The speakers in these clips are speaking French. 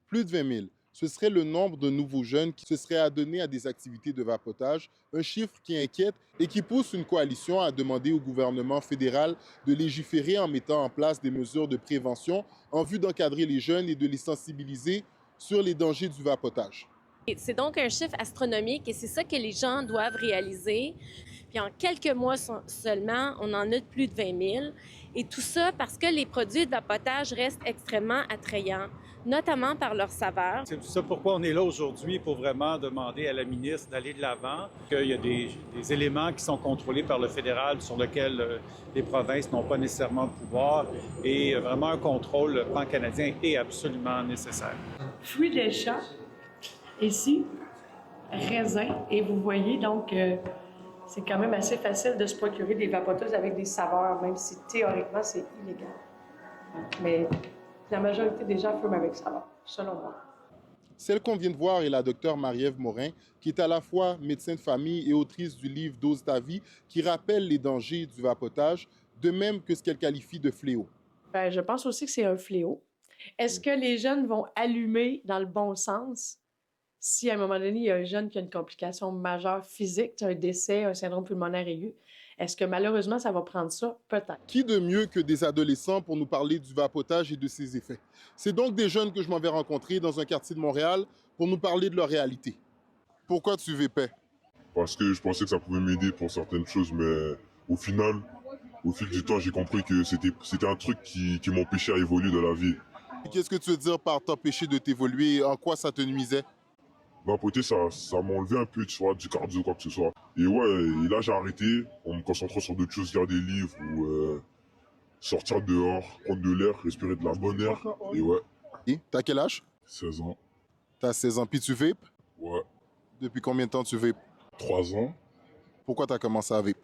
Plus de 20 000. Ce serait le nombre de nouveaux jeunes qui se seraient adonnés à des activités de vapotage, un chiffre qui inquiète et qui pousse une coalition à demander au gouvernement fédéral de légiférer en mettant en place des mesures de prévention en vue d'encadrer les jeunes et de les sensibiliser sur les dangers du vapotage. C'est donc un chiffre astronomique et c'est ça que les gens doivent réaliser. Puis en quelques mois seulement, on en a de plus de 20 000. Et tout ça parce que les produits de vapotage restent extrêmement attrayants, notamment par leur saveur. C'est ça pourquoi on est là aujourd'hui, pour vraiment demander à la ministre d'aller de l'avant, qu'il y a des éléments qui sont contrôlés par le fédéral sur lesquels les provinces n'ont pas nécessairement le pouvoir. Et vraiment un contrôle pan-canadien est absolument nécessaire. Fruits des champs, ici, raisin, et vous voyez donc c'est quand même assez facile de se procurer des vapoteuses avec des saveurs, même si théoriquement c'est illégal. Mais la majorité des gens fument avec saveur, selon moi. Celle qu'on vient de voir est la docteure Marie-Ève Morin, qui est à la fois médecin de famille et autrice du livre Dose ta vie, qui rappelle les dangers du vapotage, de même que ce qu'elle qualifie de fléau. Ben, je pense aussi que c'est un fléau. Est-ce que les jeunes vont allumer dans le bon sens si à un moment donné, il y a un jeune qui a une complication majeure physique, un décès, un syndrome pulmonaire aigu? Est-ce que malheureusement, ça va prendre ça? Peut-être. Qui de mieux que des adolescents pour nous parler du vapotage et de ses effets? C'est donc des jeunes que je m'en vais rencontrer dans un quartier de Montréal pour nous parler de leur réalité. Pourquoi tu vapais? Parce que je pensais que ça pouvait m'aider pour certaines choses, mais au final, au fil du temps, j'ai compris que c'était un truc qui m'empêchait à évoluer dans la vie. Qu'est-ce que tu veux dire par t'empêcher de t'évoluer? En quoi ça te nuisait? D'un côté, ça m'enlevait un peu, tu vois, du cardio, quoi que ce soit. Et ouais, et là, j'ai arrêté en me concentrant sur d'autres choses, lire des livres ou sortir dehors, prendre de l'air, respirer de la bonne air. Et ouais. Et t'as quel âge? 16 ans. T'as 16 ans, puis tu vapes? Ouais. Depuis combien de temps tu vapes? 3 ans. Pourquoi t'as commencé à vape?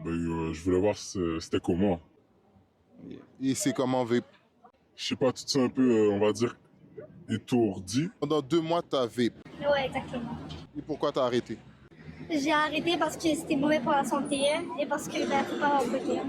Je voulais voir c'était comment. Et c'est comment vape? Je sais pas, tu te sens un peu, on va dire, étourdi. Pendant 2 mois, t'as vape. Ouais, exactement. Et pourquoi t'as arrêté? J'ai arrêté parce que c'était mauvais pour la santé et parce que faut pas en côté.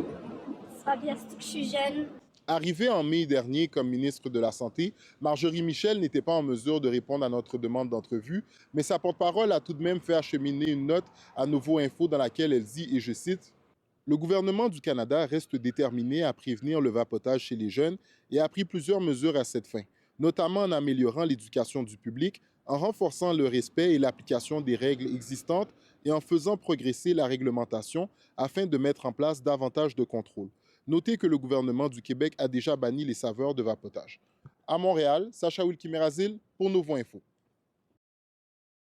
C'est pas bien, surtout que je suis jeune. Arrivée en mai dernier comme ministre de la Santé, Marjorie Michel n'était pas en mesure de répondre à notre demande d'entrevue, mais sa porte-parole a tout de même fait acheminer une note à Nouveau Info dans laquelle elle dit, et je cite, « Le gouvernement du Canada reste déterminé à prévenir le vapotage chez les jeunes et a pris plusieurs mesures à cette fin, notamment en améliorant l'éducation du public, en renforçant le respect et l'application des règles existantes et en faisant progresser la réglementation afin de mettre en place davantage de contrôles. Notez que le gouvernement du Québec a déjà banni les saveurs de vapotage. À Montréal, Sacha Wilkimerazil pour Nouveau Info.